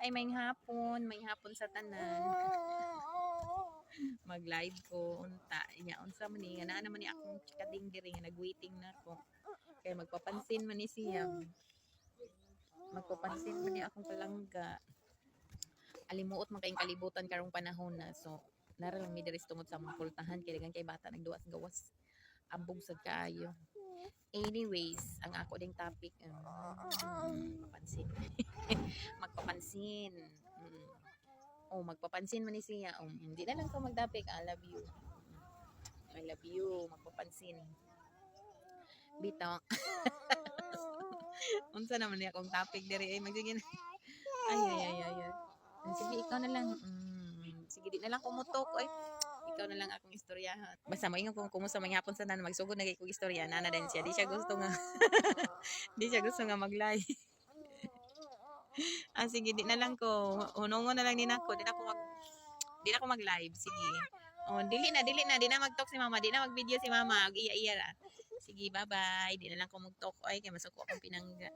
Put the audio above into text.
ay may hapon sa tanan. Mag-live ko unta nya unsa man ni nga naman ni akong chikading diri nga nagwaiting na ko. Kay magpapansin man ni siya. Magpapansin man ni akong palangga. Alimuot man kayong kalibutan karong panahon na. So nara lang mi diri tungod sa mga pultahan kay daghang kay bata nagduwas gawas. Ambog sa kaayo. Anyways, ang ako ding topic magpapansin. Magpapansin. Oh, magpapansin man ni siya. Hindi na lang ko magdapik. I love you. I love you. Magpapansin. Bitaw. Unsa naman niya akong topic diri ay magsige. Ay. Sige, ikaw na lang. Sige, di na lang kumutok. Ay, ikaw na lang akong istorya. Basta mo ingon kung kumusta man hapon sa nan magsugod na kay kong istorya. Nana din siya. Di siya gusto nga. Di siya gusto nga mag-live. Sige, di na lang ko. Hunungon na lang din ako. Di na ako mag-live. Sige. Dili na. Di na mag-talk si mama. Di na mag-video si mama. Iya-iya ra. Sige, bye-bye. Di na lang ko mag-talk. Ay, kaya masuko akong pinangga.